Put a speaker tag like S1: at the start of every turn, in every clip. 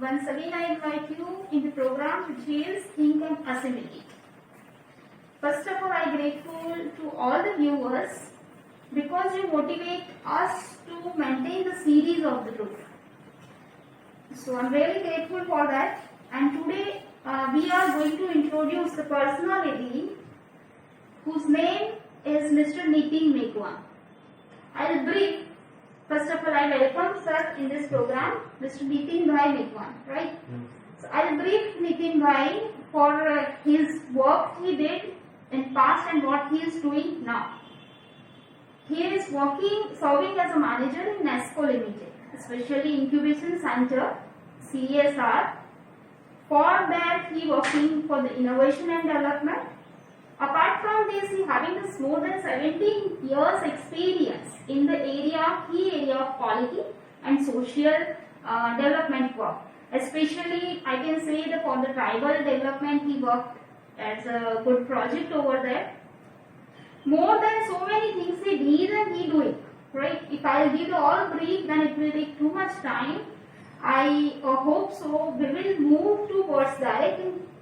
S1: once again I invite you in the program which is Think and Assimilate. First of all, I am grateful to all the viewers because you motivate us to maintain the series of the group. So I am really grateful for that. And today we are going to introduce the personality whose name is Mr. Nitin Mekwan. I will brief. First of all, I welcome sir in this program, Mr. Nitin Bhai Mekwan, right? So I will brief Nitin Bhai for his work he did in past and what he is doing now. He is serving as a manager in NESCO Limited, especially Incubation Center, CSR. For that, he working for the innovation and development. Apart from this, he having this more than 17 years experience in the key area of quality and social development work. Especially, I can say that for the tribal development, he worked as a good project over there. More than so many things he did and he doing, right? If I will give the all brief, then it will take too much time. I hope so. We will move towards that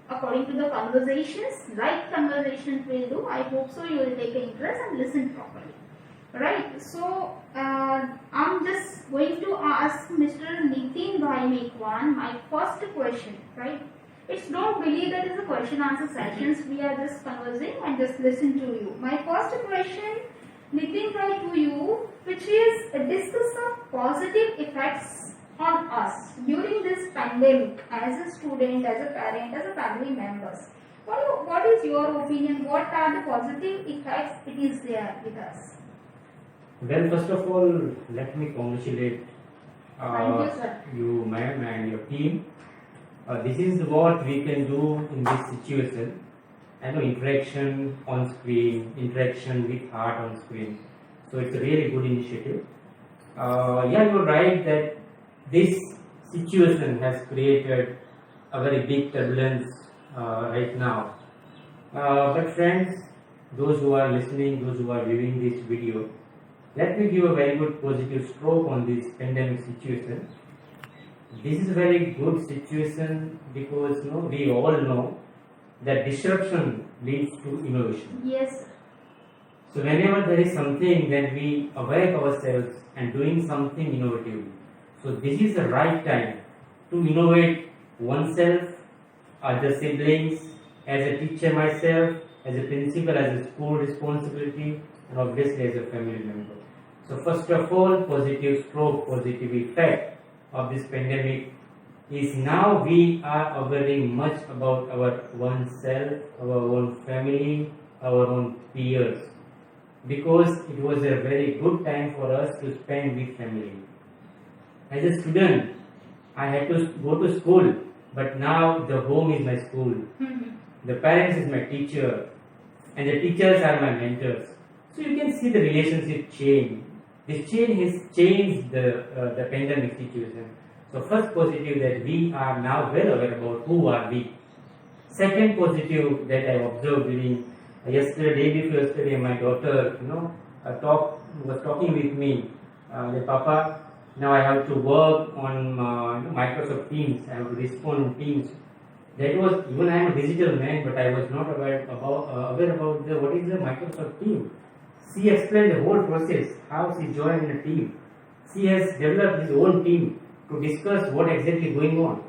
S1: according to the conversations, like conversations will do. I hope so you will take an interest and listen properly. Right. So, I'm just going to ask Mr. Nitin Bhai Mekwan my first question. Right. It's don't believe that is a question answer sessions. We are just conversing and just listen to you. My first question, Nitin Bhai, to you, which is discuss some positive effects on us during this pandemic as a student, as a parent, as a family members. What is your opinion? What are the positive effects it is there with us?
S2: Well, first of all, let me congratulate
S1: you,
S2: ma'am, and your team. This is what we can do in this situation. I know interaction on screen, interaction with art on screen. So it's a really good initiative. Yeah, you're right that this situation has created a very big turbulence right now. But friends, those who are listening, those who are viewing this video, let me give a very good positive stroke on this pandemic situation. This is a very good situation because we all know that disruption leads to innovation.
S1: Yes.
S2: So whenever there is something, then we awake ourselves and doing something innovative. So this is the right time to innovate oneself, other siblings, as a teacher myself, as a principal, as a school responsibility, and obviously as a family member. So first of all, positive stroke, positive effect of this pandemic is now we are aware much about our own self, our own family, our own peers, because it was a very good time for us to spend with family. As a student, I had to go to school, but now the home is my school. The parents is my teacher, and the teachers are my mentors. So you can see the relationship change. This change has changed the pandemic situation. So first positive that we are now well aware about who are we. Second positive that I observed during day before yesterday, my daughter, was talking with me. Papa, now I have to work on Microsoft Teams. I have to respond in Teams. That was, even I am a digital man, but I was not aware about what is the Microsoft Team. She explained the whole process, how she joined a team. She has developed his own team to discuss what exactly going on.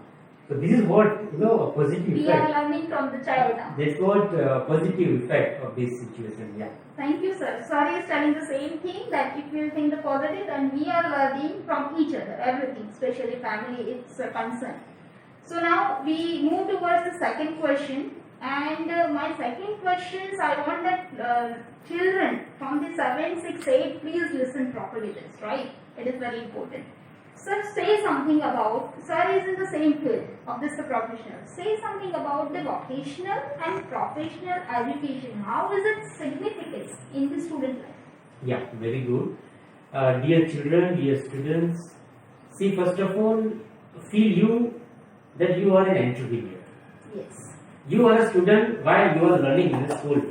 S2: So this is what, a positive
S1: we
S2: effect.
S1: We are learning from the child now.
S2: That's what positive effect of this situation, yeah.
S1: Thank you, sir. Sorry is telling the same thing, that if you think the positive, and we are learning from each other, everything, especially family, it's a concern. So now we move towards the second question, and my second question is, I want that children from the 7, 6, 8, please listen properly this, right? It is very important. Sir, say something about, sir is in the same field of this professional. Say something about the vocational and professional education. How is it significant in the student life?
S2: Yeah, very good. Dear children, dear students, see, first of all, feel that you are an entrepreneur.
S1: Yes.
S2: You are a student while you are learning in the school.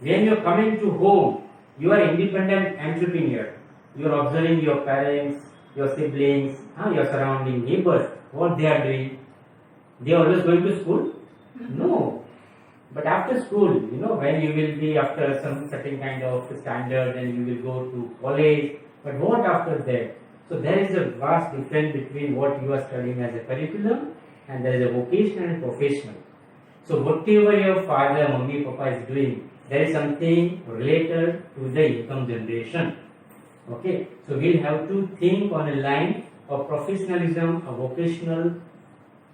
S2: When you are coming to home, you are independent entrepreneur. You are observing your parents, your siblings, your surrounding neighbors, what they are doing. They are always going to school? No. But after school, when you will be after some certain kind of standard, then you will go to college. But what after that? So there is a vast difference between what you are studying as a curriculum and there is a vocational and professional. So whatever your father, mummy, papa is doing, there is something related to the income generation. Okay, so we'll have to think on a line of professionalism, or vocational,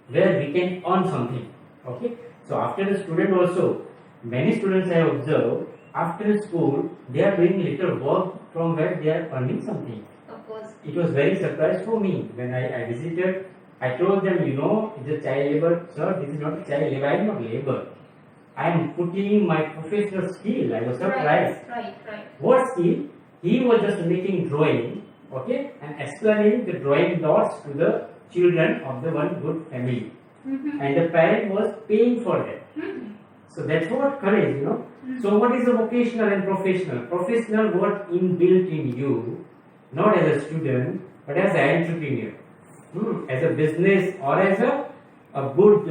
S2: where we can earn something. Okay, so after the student also, many students I have observed, after school, they are doing little work from where they are earning something.
S1: Of course.
S2: It was very surprise for me when I visited. I told them, it's a child labor. Sir, this is not a child labor. I am not labor. I am putting my professional skill. I was surprised.
S1: Right.
S2: What skill? He was just making drawing, okay, and explaining the drawing dots to the children of the one good family. And the parent was paying for that. So that's what courage, So what is a vocational and professional? Professional, what inbuilt in you, not as a student, but as an entrepreneur, as a business or as a good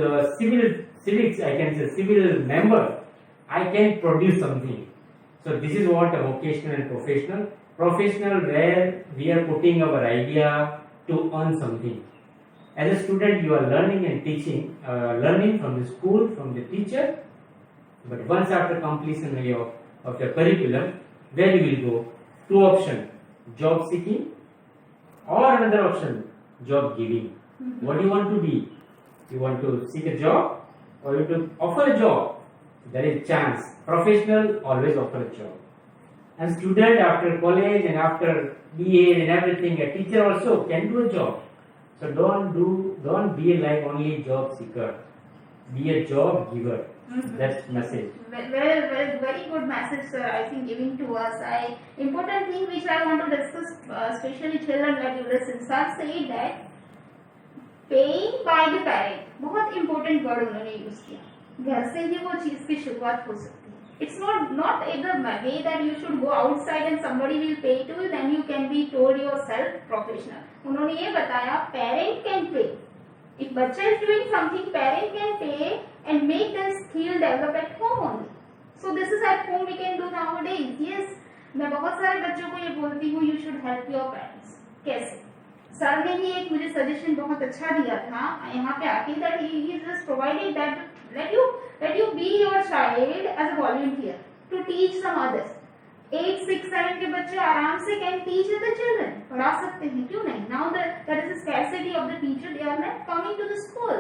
S2: civil member. I can produce something. So this is what a vocational and professional. Professional, where we are putting our idea to earn something. As a student, you are learning and teaching, learning from the school, from the teacher. But once after completion of your curriculum, where you will go? Two options: job seeking, or another option, job giving. What do you want to be? You want to seek a job, or you want to offer a job? There is chance. Professional always offer a job. And student after college and after BA and everything, a teacher also can do a job. So don't be like only job seeker. Be a job giver. That's message.
S1: Very good message, sir. I think giving to us. Important thing which I want to discuss, especially children that you listen. Sir said that paying by the parent. बहुत important word उन्होंने use किया. घर से ही वो चीज की शुरुआत हो सकती है. It's not in the way that you should go outside and somebody will pay to you, then you can be told yourself professional. उन्होंने ये बताया parent can pay. If बच्चा is doing something, parent can pay and make the skill develop at home only. So this is at home we can do nowadays. Yes, मैं बहुत सारे बच्चों को ये बोलती हूँ, you should help your parents. कैसे? सर ने ही एक मुझे सजेशन बहुत अच्छा दिया था यहाँ पे आके, that he just provided that let you be your child as a volunteer to teach some others. 8, 6, 7 के बच्चे आराम से can teach the children, पढ़ा सकते हैं, क्यों नहीं? Now there is a scarcity of the teacher, they are not coming to the school.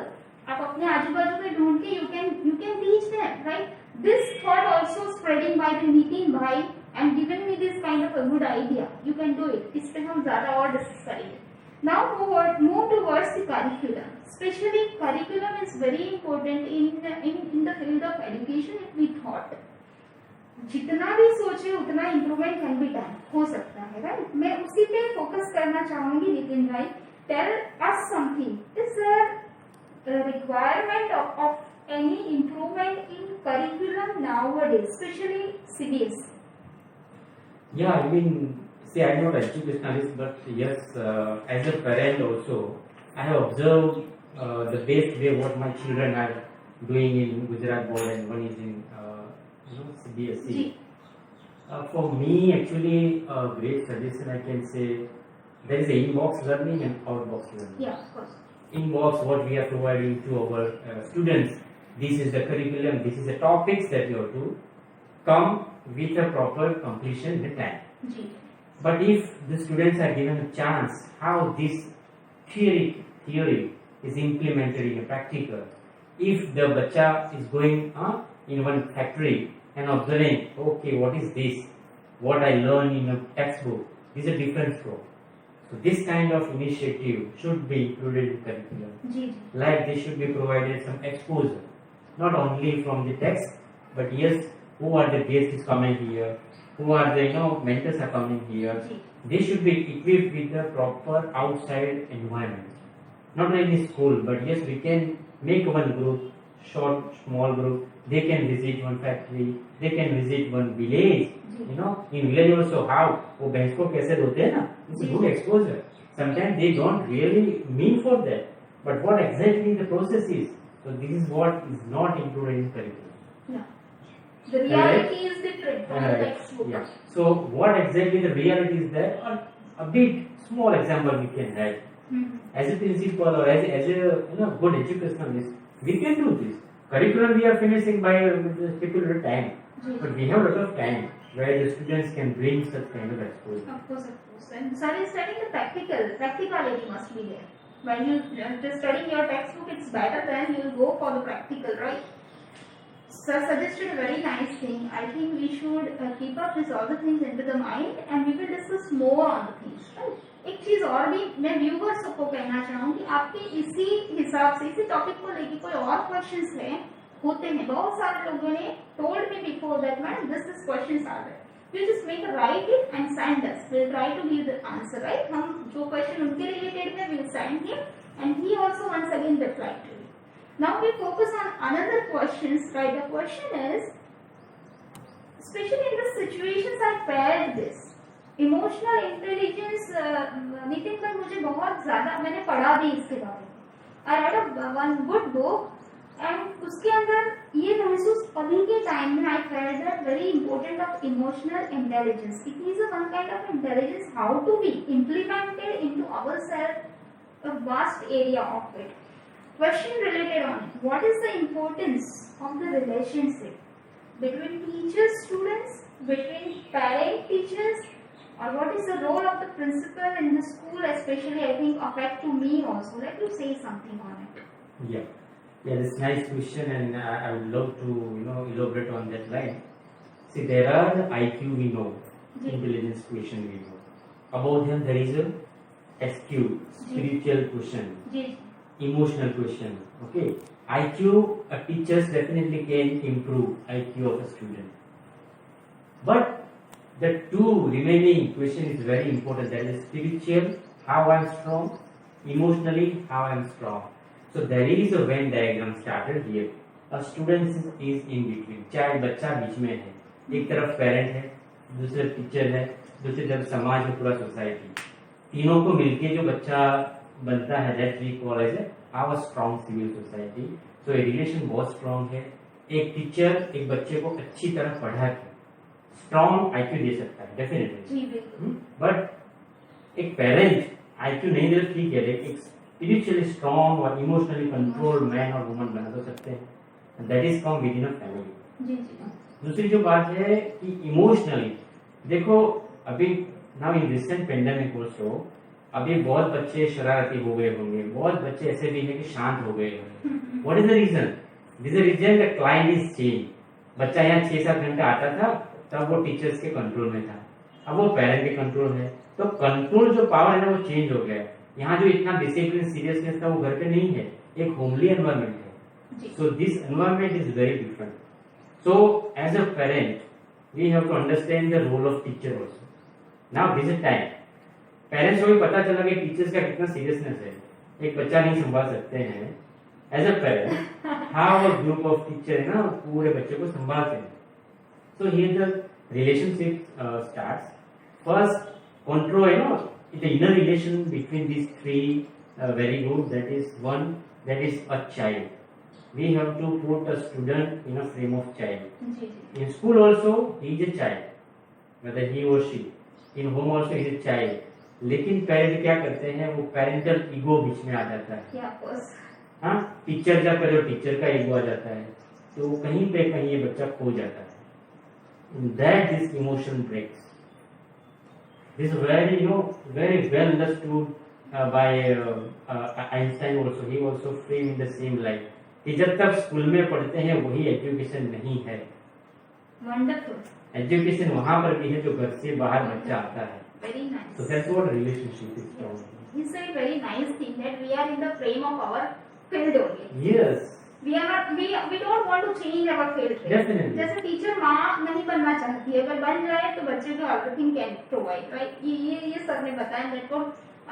S1: आप अपने आजू बाजू में ढूंढ के you can teach them, right? This thought also spreading by the meeting bhai and given me this kind of a good idea. You can do it. इस पे हम ज़्यादा और discuss करेंगे. Now move towards the curriculum. Especially curriculum is very important in the field of education. If we thought जितना भी सोचे उतना इम्प्रूवमेंट कैन बी डन, हो सकता है, राइट? मैं उसी पे फोकस करना चाहूंगी. नितिन भाई, tell us something. Is there requirement of any improvement in curriculum nowadays, especially CBSE?
S2: Yeah, I mean, see, I'm not an educationalist, but yes, as a parent also, I have observed the best way what my children are doing in Gujarat board and one is in CBSE. For me, actually, a great suggestion I can say, there is a in-box learning and out-box learning.
S1: Yeah, of course.
S2: In-box, what we are providing to our students, this is the curriculum, this is the topics that you have to come with a proper completion with time. But if the students are given a chance, how this theory is implemented in a practical, if the bacha is going in one factory and observing, okay, what is this? What I learned in a textbook, this is a different scope. So this kind of initiative should be included in curriculum. Like they should be provided some exposure, not only from the text, but yes, who are the guests coming here, who are the mentors are coming here. They should be equipped with the proper outside environment. Not only school, but yes, we can make one group, small group. They can visit one factory, they can visit one village. In village also how वो भैंस को कैसे धोते हैं ना, it's a good exposure. sometimes they don't really mean for that, but what exactly the process is. So this is what is not included in curriculum.
S1: Yeah. The reality is different from the
S2: Right.
S1: textbook.
S2: Yeah. So what exactly the reality is that, or a bit small example we can have. As a principal or as a good educationalist, we can do this. Curriculum we are finishing by a particular time, but we have a lot of time where the students can bring such kind of exposure.
S1: Of course. And sir is studying the practicality must be there. When you just studying your textbook, it's better than you go for the practical, right? Sir suggested a very nice thing. I think we should keep up this all the things into the mind and we will discuss more on the things, right? एक चीज और भी मैं viewers को कहना चाहूंगी, आपके इसी हिसाब से इसी टॉपिक को लेके कोई और क्वेश्चंस है होते हैं, बहुत सारे लोगों ने told me before that ma'am this questions are there, you just make a write it and send us, we'll try to give the answer, right? हम जो क्वेश्चन उनके रिलेटेड है we'll send him and he also once again reply to you. Now we focus on another questions, right? The question is, especially in the situations I paired this emotional intelligence, Nitin भाई मुझे बहुत ज्यादा मैंने पढ़ा भी इसके बारे में, I read one good book and उसके अंदर ये महसूस अभी के टाइम में I felt that very important of emotional intelligence. It is a one kind of intelligence how to be implemented into ourself a vast area of it. Question related on it. What is the importance of the relationship between teachers, students, between parent teachers, or what is the role of the principal in the school, especially I think affect to me also. Let me say something on it.
S2: Yeah, that's a nice question, and I would love to elaborate on that line. See, there are the IQ we know, intelligence question we know. Above them there is a SQ, spiritual question. Emotional question. Okay, IQ, teachers definitely can improve IQ of a student, but the two remaining question is very important. That is spiritual, how I am strong, emotionally, how I am strong. So there is a Venn diagram started here. A student is in between. चाहे बच्चा बीच में है, एक तरफ parent है, दूसरे teacher है, दूसरी तरफ समाज है, पूरा सोसाइटी. तीनों को मिलके जो बच्चा बनता है, that we call as our strong civil society. So ये रिलेशन बहुत स्ट्रॉन्ग है. एक टीचर एक बच्चे को अच्छी तरह पढ़ा के स्ट्रॉन्ग IQ दे सकता है डेफिनेटली, बट एक पेरेंट IQ नहीं दे ठीक है, एक स्पिरिचुअली स्ट्रॉन्ग और इमोशनली कंट्रोल्ड मैन और वुमन बना तो सकते हैं. That is come with in a family. दूसरी जो बात है कि इमोशनली देखो, अभी now in recent pandemic also अभी बहुत बच्चे शरारती हो गए होंगे, बहुत बच्चे ऐसे भी हैं कि शांत हो गए होंगे. What is the reason? This is reason the client is change. बच्चा यहाँ 6-7 घंटे आता था, तब वो टीचर्स के कंट्रोल में था, अब वो पेरेंट के कंट्रोल है. तो कंट्रोल जो पावर है ना वो चेंज हो गया. यहाँ जो इतना डिसिप्लिन सीरियसनेस था वो घर पे नहीं है, एक होमली एनवायरमेंट है. So this environment is very different. So as a parent we have to understand the role of teacher also. Now this is time parents को भी पता चला कि टीचर्स का कितना सीरियसनेस है. एक बच्चा नहीं संभाल सकते हैं as a parent, how a group of teacher है ना पूरे बच्चे को संभालते हैं. So here the relationship starts. First, control, the inner relation between these three very good. That is one, that is a child. We have to put a student in a frame of child. In school also, he is a child, whether he or she. In home also, he is a child. लेकिन parent क्या करते हैं, वो parental ego बीच में आ जाता है. हाँ, teacher जब करे टीचर का ईगो आ जाता है, तो कहीं पे कहीं ये बच्चा खो जाता है. That this emotion breaks. This is very very well understood by Einstein also. He also framed in the same light कि जब तक स्कूल में पढ़ते हैं वही एजुकेशन नहीं है.
S1: Wonderful.
S2: एजुकेशन वहाँ पर भी है जो घर से बाहर बच्चा आता है.
S1: Very nice.
S2: So that's what relationship is from.
S1: It's a very nice thing that we are in the frame of our field only.
S2: Yes.
S1: We are not, we don't want to change our field.
S2: Definitely.
S1: जैसे teacher माँ नहीं बनना चाहती है, अगर बन जाए तो बच्चे को एवरीथिंग कैन प्रोवाइड, राइट? ये सर ने बताया. मेरे को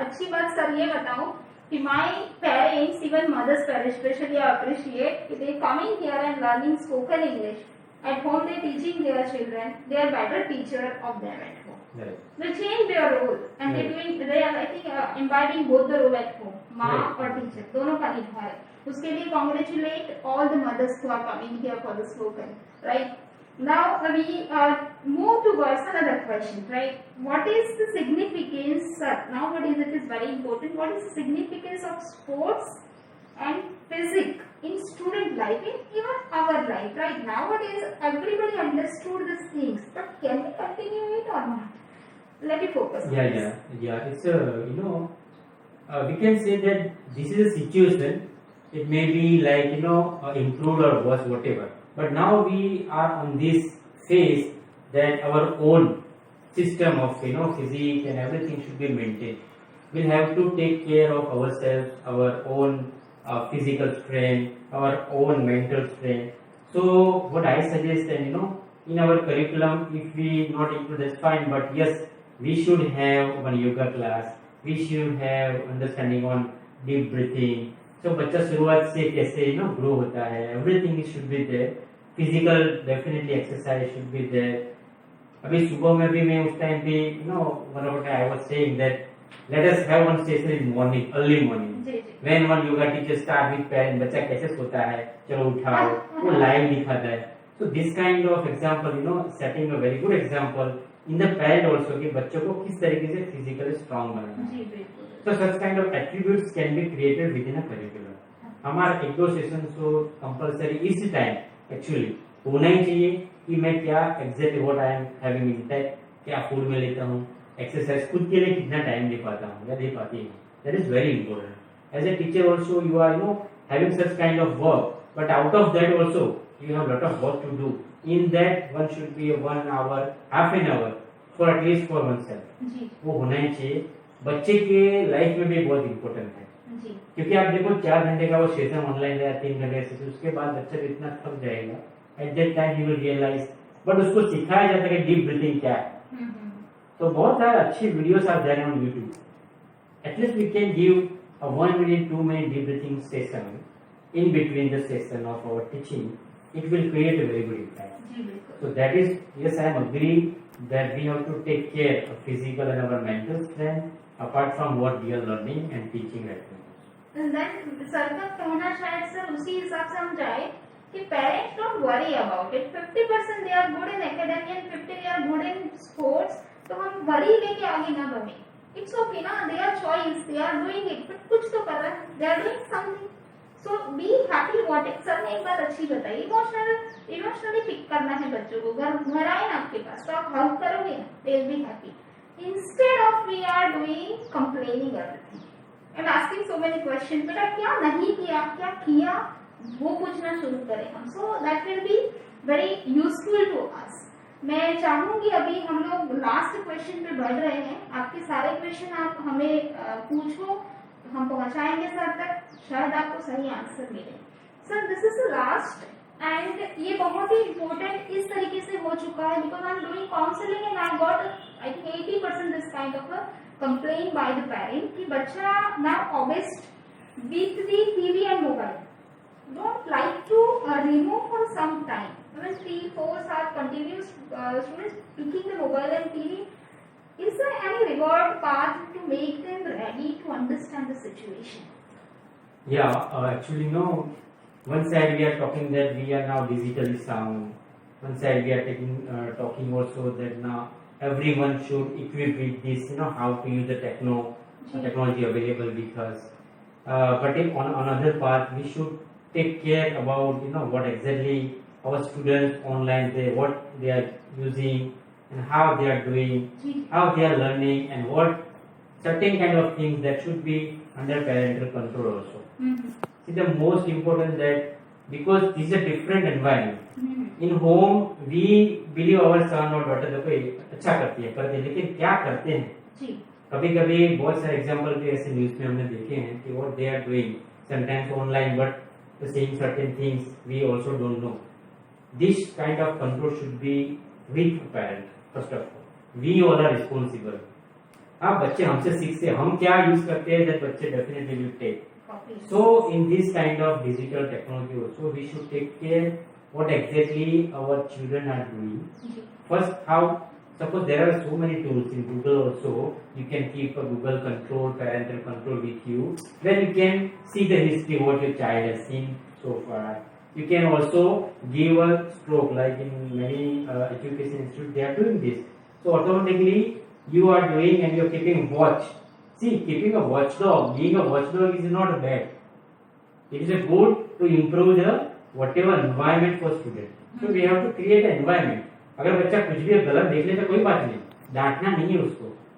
S1: अच्छी बात सर ये बताऊं कि my parents, even mothers parents especially appreciate they coming here and learning spoken English. At home they teaching their children, they are better teacher of them at home.
S2: Right.
S1: They change their role and they are I think imbibing both the role at home. माँ
S2: Right.
S1: और teacher दोनों का निभा है. उसके लिए congratulate all the mothers who are coming here for the slogan. Right. Now we move towards another question. Right. What is the significance? Nowadays it is very important. What is the significance of sports and physics in student life, in even our life? Right. Nowadays everybody understood these things, but can we continue it or not? Let me focus.
S2: Yeah. It's we can say that this is a situation. It may be like improved or worse, whatever. But now we are on this phase that our own system of physique and everything should be maintained. We'll have to take care of ourselves, our own physical strength, our own mental strength. So what I suggest, and in our curriculum, if we not include, that's fine. But yes, we should have one yoga class. We should have understanding on deep breathing. So बच्चा शुरुआत से कैसे grow होता है, everything should be there. Physical definitely exercise should be there. अभी सुबह में भी मैं उस टाइम पे one of the I was saying that let us have one session in morning, early morning. When one yoga teacher start with parent, बच्चा कैसे सोता है, चलो उठाओ, वो live दिखाता है. So this kind of example, setting a very good example in the parent also कि बच्चों को किस तरीके से physically strong बनाना है. So such kind of attributes can be created within a curriculum. हमारा एक दो सेशन तो कंपलसरी इस टाइम एक्चुअली होना ही चाहिए कि मैं क्या exact what I am having intake, क्या फूड में लेता हूँ, एक्सरसाइज खुद के लिए कितना टाइम दे पाता हूँ या दे पाती हूँ. That is very important. As a teacher also you are having such kind of work, but out of that also you have lot of work to do. In that one should be 1 hour, half an hour for at least for वन सेल्फ. वो होना ही चाहिए. बच्चे के life में भी बहुत इंपॉर्टेंट है क्योंकि आप देखो 4 घंटे का वो सेशन ऑनलाइन है, 3 घंटे से उसके बाद बच्चा इतना थक जाएगा. At that time he will realize. But उसको सिखाया जाता है कि डीप ब्रीथिंग क्या है. तो बहुत सारे अच्छी वीडियोस आप जाए on YouTube. At least we can give a 1 minute 2 minute deep breathing session in between the session of our teaching. It will create a very good impact. So that is, yes, I am agree that we have to take care of physical and our mental strength apart from what we are learning and teaching right now.
S1: And then sir का कहना शायद sir उसी हिसाब से हम जाए कि parents don't worry about it. 50% they are good in academia and 50% they are good in sports. तो हम worry लेके आगे ना बढ़े. It's okay ना, their choice, they are doing it. But कुछ तो कर रहे हैं, they are doing something. So be happy what it. Sir ने एक बात अच्छी बताई, इमोशनली पिक करना है बच्चों को. घर आए ना आपके पास तो आप हग करोगे ना, they will be happy. Instead of we are doing complaining everything and asking so many questions, बेटा क्या नहीं किया, क्या किया, वो पूछना शुरू करें हम. So that will be very useful to us. मैं चाहूंगी अभी हम लोग लास्ट क्वेश्चन पे बढ़ रहे हैं. आपके सारे क्वेश्चन आप हमें पूछो, हम पहुंचाएंगे सर तक, शायद आपको सही आंसर मिले. Sir this is the last and ये बहुत ही इम्पोर्टेंट इस तरीके से हो चुका है because I am doing counselling and I got I think 80% this kind of a complain by the parent कि बच्चा now obsessed with the TV and mobile, don't like to remove for some time. When 3-4 hours continuous students picking the mobile and TV, is there any reward path to make them ready to understand the situation?
S2: Yeah, actually no. One side we are talking that we are now digitally sound. One side we are talking also that now everyone should equip with this, how to use the technology available with us. But on another part, we should take care about what exactly our students online what they are using and how they are doing, how they are learning, and what certain kind of things that should be under parental control also. See, the most important that because this is a different environment. In home we believe our son or daughter देखो अच्छा करती है लेकिन क्या करते हैं. कभी कभी बहुत सारे एग्जाम्पल भी ऐसे न्यूज में हमने देखे हैं कि what they are doing sometimes online but saying certain things we also don't know. This kind of control should be with parent first of all. We all are responsible. अब बच्चे हमसे सीखते हैं, हम क्या यूज करते हैं that बच्चे definitely will take. So in this kind of digital technology also we should take care what exactly our children are doing. First, how Suppose there are so many tools in Google also, you can keep a Google control, parental control with you, where you can see the history what your child has seen so far. You can also give a stroke, like in many education institutes they are doing this. So automatically you are doing and you are keeping watch. See, keeping a watchdog, being a watchdog is not bad. It is a good to improve the whatever environment for student. So we have to create an environment. अगर बच्चा कुछ भी गलत देख ले तो कोई बात नहीं, डांटना नहीं है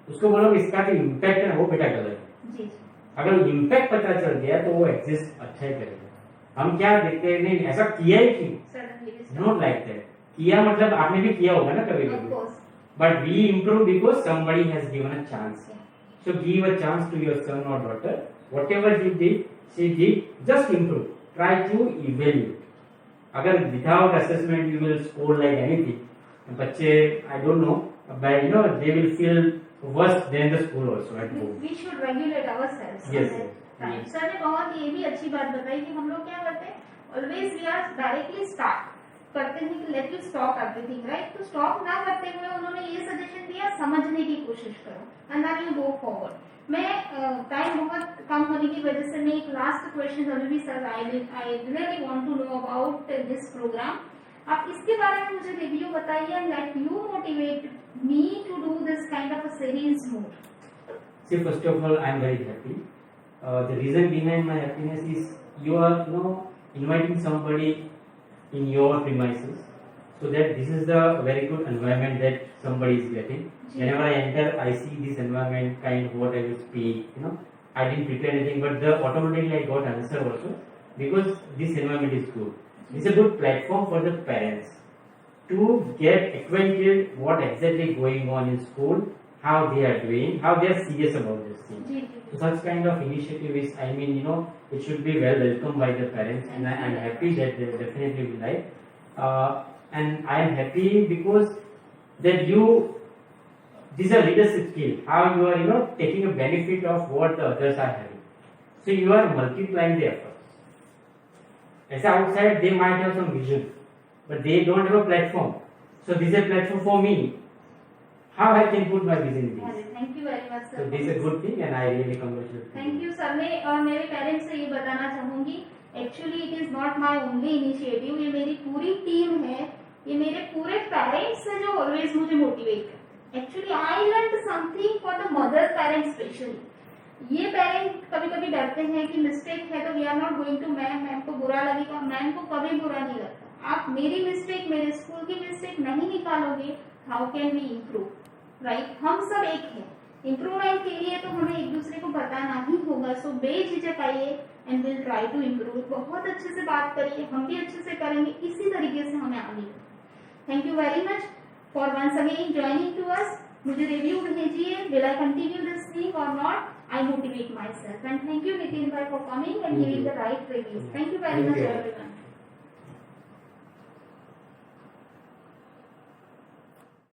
S2: उसको बोलो इसका जो इम्पैक्ट है वो बेटा गलत है
S1: जी।
S2: अगर इम्पैक्ट पता चल गया तो वो एग्जिस्ट अच्छा ही करेगा। हम क्या देखते हैं नहीं ऐसा किया ही क्यों, नॉट लाइक दैट। किया मतलब आपने भी किया होगा ना कभी कभी, but we improve because somebody has given a chance. So give a chance to your son और daughter, whatever he did she did, just improve, try to evaluate. अगर without assessment you will score like anything, बच्चे I don't know but you know they will feel worse than the school also at home.
S1: We should regulate ourselves.
S2: Yes
S1: right, sir ने बहुत ये भी अच्छी बात बताई कि हम लोग क्या करते हैं, always we are directly start करते हैं कि let you stop everything, right. तो स्टॉप ना करते हुए उन्होंने ये सजेशन दिया समझने की कोशिश करो and then you go forward. मैं टाइम बहुत कम होने की वजह से मैं एक लास्ट क्वेश्चन अभी भी sir I really want to know about this program. आप इसके बारे में मुझे रिव्यू बताइए and let you motivate me to do this kind of a series more.
S2: See, first of all, I am very happy. The reason behind my happiness is you are, you know, inviting somebody in your premises, so that this is the very good environment that somebody is getting. Whenever I enter, I see this environment, kind of what I will speak. You know, I didn't prepare anything, but automatically I got answer also because this environment is good. It's a good platform for the parents to get acquainted what exactly going on in school, how they are doing, how they are serious about this thing. So such kind of initiative is, I mean, you know, it should be well welcomed by the parents, and I am happy that they definitely will like. And I am happy because that these are leadership skill, how you are, you know, taking a benefit of what the others are having. So you are multiplying the efforts. As outside, they might have some vision, but they don't have a platform. So this is a platform for me. How I can put my vision in this?
S1: Thank you very much sir.
S2: So this is a good thing, and I really congratulate you.
S1: Thank you sir. मैं और मेरे parents से ये बताना चाहूंगी, actually it is not my only initiative, ये मेरी पूरी टीम है, ये मेरे पूरे पेरेंट्स है जो ऑलवेज मुझे मोटिवेट है। Actually I learn something for the mother parents especially. ये पेरेंट कभी कभी डरते हैं कि मिस्टेक है तो we are not going to ma'am को बुरा लगेगा। मैम को कभी बुरा नहीं लगता। आप मेरी मिस्टेक, मेरे स्कूल की मिस्टेक नहीं निकालोगे, how can we improve, right. हम सब एक हैं, इम्प्रूवमेंट के लिए तो हमें एक दूसरे को बताना ही होगा। सो बेझिझक आइए and will try to improve. बहुत अच्छे से बात करिए, हम भी अच्छे से करेंगे, इसी तरीके से हमें आगे। Thank you very much for once again joining to us. मुझे रिव्यू भेजिए, will I continue this thing और not, I motivate myself, and thank you Nitin bhai for coming and giving the right review. Thank you very much everyone.